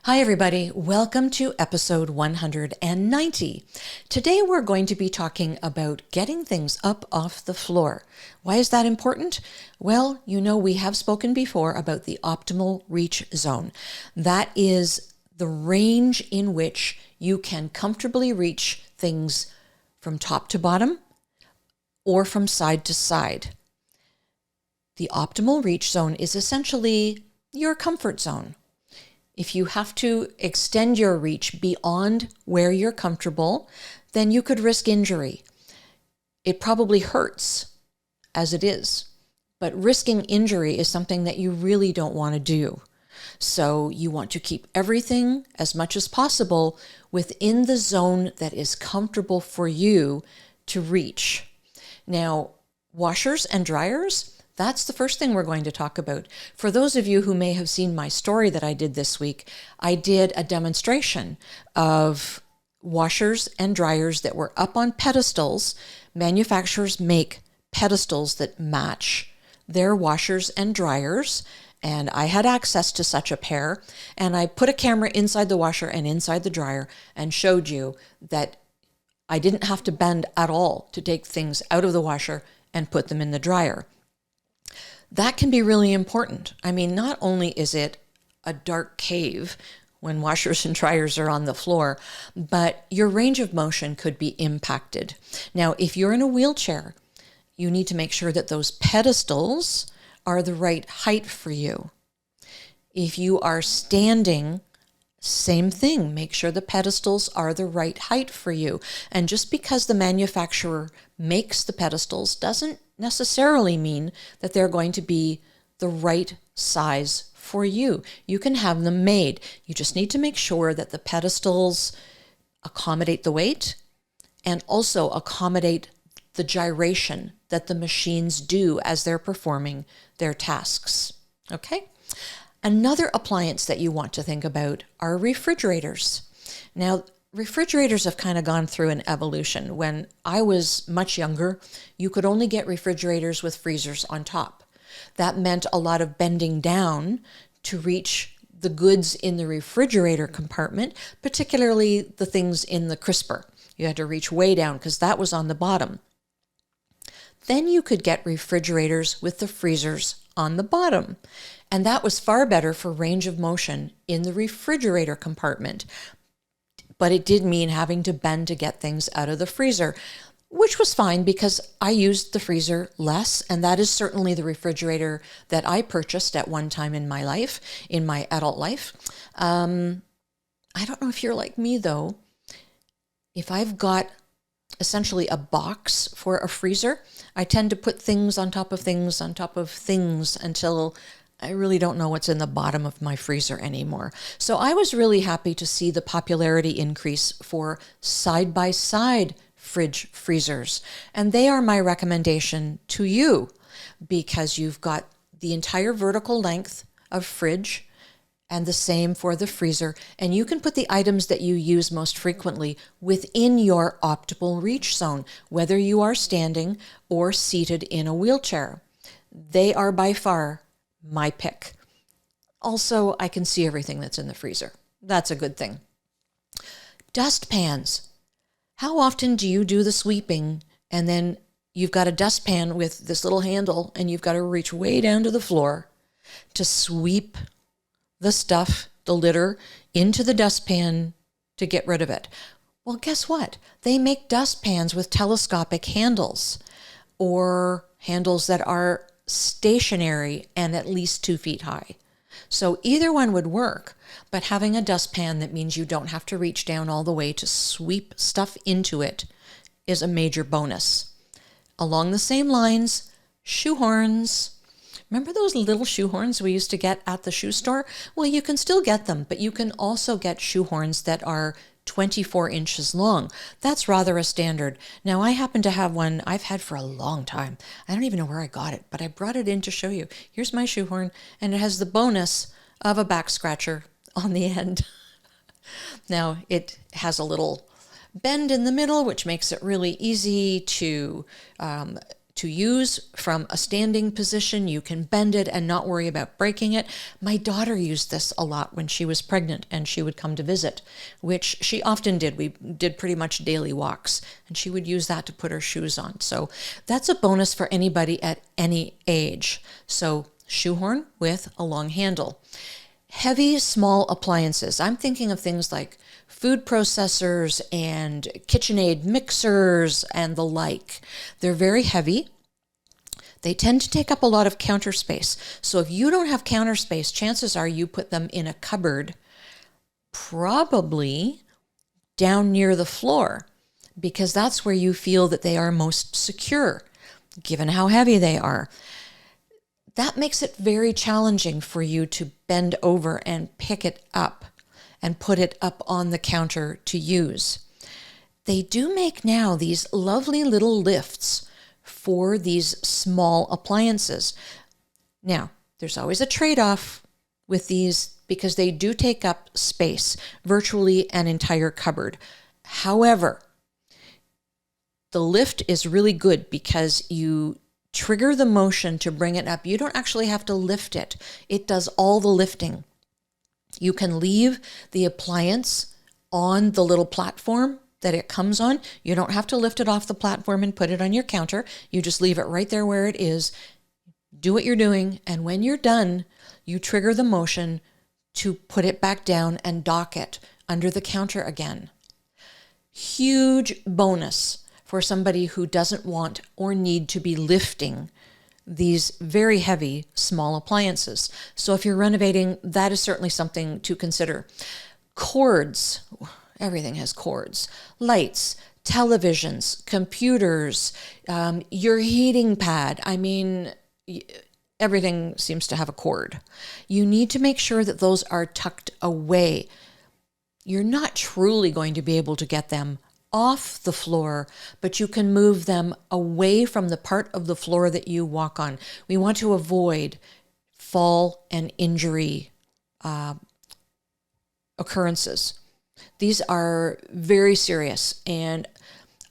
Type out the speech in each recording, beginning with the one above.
Hi, everybody. Welcome to episode 190. Today, we're going to be talking about getting things up off the floor. Why is that important? Well, we have spoken before about the optimal reach zone. That is the range in which you can comfortably reach things from top to bottom or from side to side. The optimal reach zone is essentially your comfort zone. If you have to extend your reach beyond where you're comfortable, then you could risk injury. It probably hurts as it is, but risking injury is something that you really don't want to do. So you want to keep everything as much as possible within the zone that is comfortable for you to reach. Now, washers and dryers, that's the first thing we're going to talk about. For those of you who may have seen my story that I did this week, I did a demonstration of washers and dryers that were up on pedestals. Manufacturers make pedestals that match their washers and dryers, and I had access to such a pair, and I put a camera inside the washer and inside the dryer and showed you that I didn't have to bend at all to take things out of the washer and put them in the dryer. That can be really important. I mean, not only is it a dark cave when washers and dryers are on the floor, but your range of motion could be impacted. Now, if you're in a wheelchair, you need to make sure that those pedestals are the right height for you. If you are standing, same thing, make sure the pedestals are the right height for you. And just because the manufacturer makes the pedestals doesn't necessarily mean that they're going to be the right size for you. You can have them made. You just need to make sure that the pedestals accommodate the weight and also accommodate the gyration that the machines do as they're performing their tasks. Okay? Another appliance that you want to think about are refrigerators. Now, refrigerators have kind of gone through an evolution. When I was much younger, you could only get refrigerators with freezers on top. That meant a lot of bending down to reach the goods in the refrigerator compartment, particularly the things in the crisper. You had to reach way down because that was on the bottom. Then you could get refrigerators with the freezers on the bottom. And that was far better for range of motion in the refrigerator compartment. But it did mean having to bend to get things out of the freezer, which was fine because I used the freezer less. And that is certainly the refrigerator that I purchased at one time in my life, in my adult life. I don't know if you're like me, though. If I've got essentially a box for a freezer, I tend to put things on top of things on top of things until I really don't know what's in the bottom of my freezer anymore. So I was really happy to see the popularity increase for side-by-side fridge freezers. And they are my recommendation to you because you've got the entire vertical length of fridge and the same for the freezer. And you can put the items that you use most frequently within your optimal reach zone, whether you are standing or seated in a wheelchair. They are by far my pick. Also, I can see everything that's in the freezer. That's a good thing. Dustpans. How often do you do the sweeping and then you've got a dustpan with this little handle and you've got to reach way down to the floor to sweep the stuff, the litter, into the dustpan to get rid of it? Well, guess what? They make dustpans with telescopic handles or handles that are stationary and at least 2 feet high. So either one would work, but having a dustpan that means you don't have to reach down all the way to sweep stuff into it is a major bonus. Along the same lines, shoehorns. Remember those little shoehorns we used to get at the shoe store? Well, you can still get them, but you can also get shoehorns that are 24 inches long. That's rather a standard. Now, I happen to have one I've had for a long time. I don't even know where I got it, but I brought it in to show you. Here's my shoehorn, and it has the bonus of a back scratcher on the end. Now, it has a little bend in the middle, which makes it really easy to to use from a standing position. You can bend it and not worry about breaking it. My daughter used this a lot when she was pregnant and she would come to visit, which she often did. We did pretty much daily walks, and she would use that to put her shoes on. So that's a bonus for anybody at any age. So shoehorn with a long handle. Heavy, small appliances. I'm thinking of things like food processors and KitchenAid mixers and the like. They're very heavy. They tend to take up a lot of counter space. So if you don't have counter space, chances are you put them in a cupboard, probably down near the floor, because that's where you feel that they are most secure, given how heavy they are. That makes it very challenging for you to bend over and pick it up and put it up on the counter to use. They do make now these lovely little lifts for these small appliances. Now, there's always a trade-off with these because they do take up space, virtually an entire cupboard. However, the lift is really good because you trigger the motion to bring it up. You don't actually have to lift it. It does all the lifting. You can leave the appliance on the little platform that it comes on. You don't have to lift it off the platform and put it on your counter. You just leave it right there where it is. Do what you're doing, and when you're done, you trigger the motion to put it back down and dock it under the counter again. Huge bonus for somebody who doesn't want or need to be lifting these very heavy small appliances. So if you're renovating, that is certainly something to consider. Cords, everything has cords. Lights, televisions, computers, your heating pad. I mean, everything seems to have a cord. You need to make sure that those are tucked away. You're not truly going to be able to get them off the floor, but you can move them away from the part of the floor that you walk on. We want to avoid fall and injury occurrences. These are very serious, and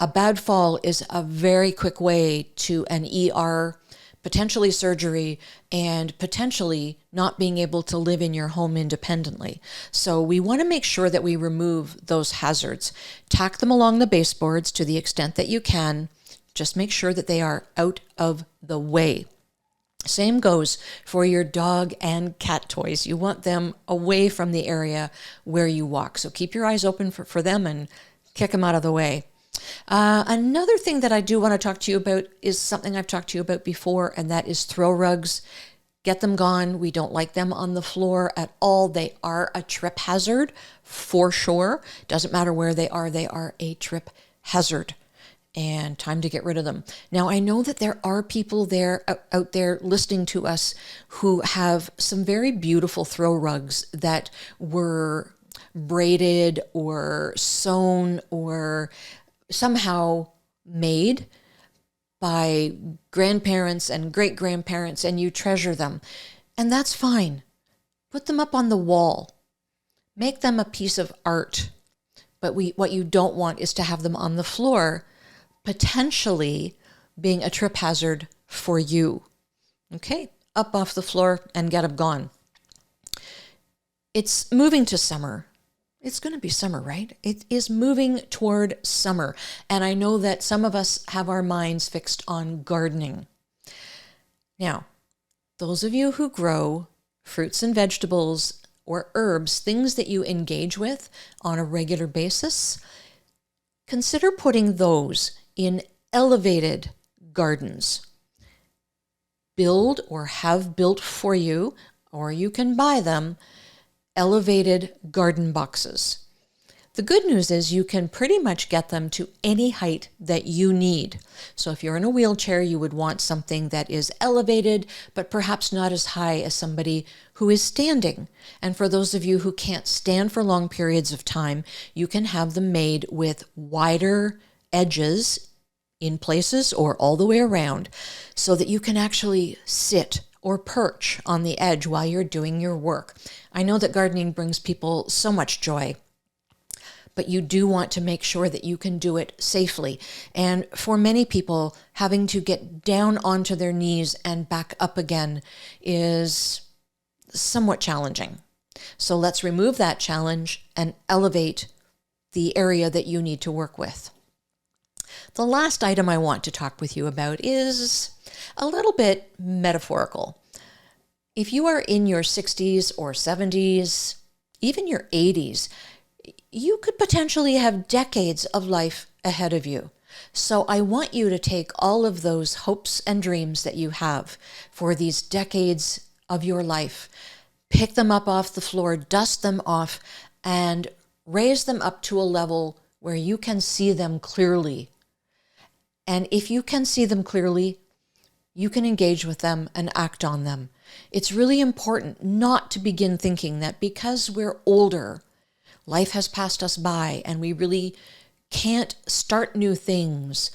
a bad fall is a very quick way to an ER, potentially surgery, and potentially not being able to live in your home independently. So we want to make sure that we remove those hazards. Tack them along the baseboards to the extent that you can. Just make sure that they are out of the way. Same goes for your dog and cat toys. You want them away from the area where you walk. So keep your eyes open for them and kick them out of the way. Another thing that I do want to talk to you about is something I've talked to you about before, and that is throw rugs. Get them gone. We don't like them on the floor at all. They are a trip hazard for sure. Doesn't matter where they are a trip hazard. And time to get rid of them. Now, I know that there are people out there listening to us who have some very beautiful throw rugs that were braided or sewn or somehow made by grandparents and great-grandparents, and you treasure them. And that's fine. Put them up on the wall. Make them a piece of art. But what you don't want is to have them on the floor, potentially being a trip hazard for you. Okay, up off the floor and get them gone. It's moving to summer. It's going to be summer, right? It is moving toward summer. And I know that some of us have our minds fixed on gardening. Now, those of you who grow fruits and vegetables or herbs, things that you engage with on a regular basis, consider putting those in elevated gardens. Build or have built for you, or you can buy them, elevated garden boxes. The good news is you can pretty much get them to any height that you need. So if you're in a wheelchair, you would want something that is elevated, but perhaps not as high as somebody who is standing. And for those of you who can't stand for long periods of time, you can have them made with wider edges in places or all the way around so that you can actually sit or perch on the edge while you're doing your work. I know that gardening brings people so much joy. but you do want to make sure that you can do it safely. And for many people, having to get down onto their knees and back up again is somewhat challenging. So let's remove that challenge and elevate the area that you need to work with. The last item I want to talk with you about is a little bit metaphorical. If you are in your 60s or 70s, even your 80s, you could potentially have decades of life ahead of you. So I want you to take all of those hopes and dreams that you have for these decades of your life, pick them up off the floor, dust them off, and raise them up to a level where you can see them clearly. And if you can see them clearly, you can engage with them and act on them. It's really important not to begin thinking that because we're older, life has passed us by and we really can't start new things,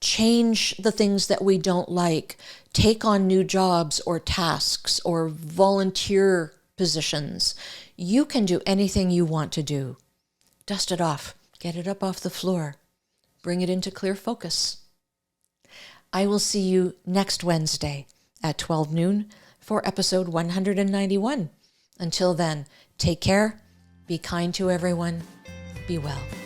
change the things that we don't like, take on new jobs or tasks or volunteer positions. You can do anything you want to do. Dust it off, get it up off the floor, bring it into clear focus. I will see you next Wednesday at 12 noon for episode 191. Until then, take care, be kind to everyone, be well.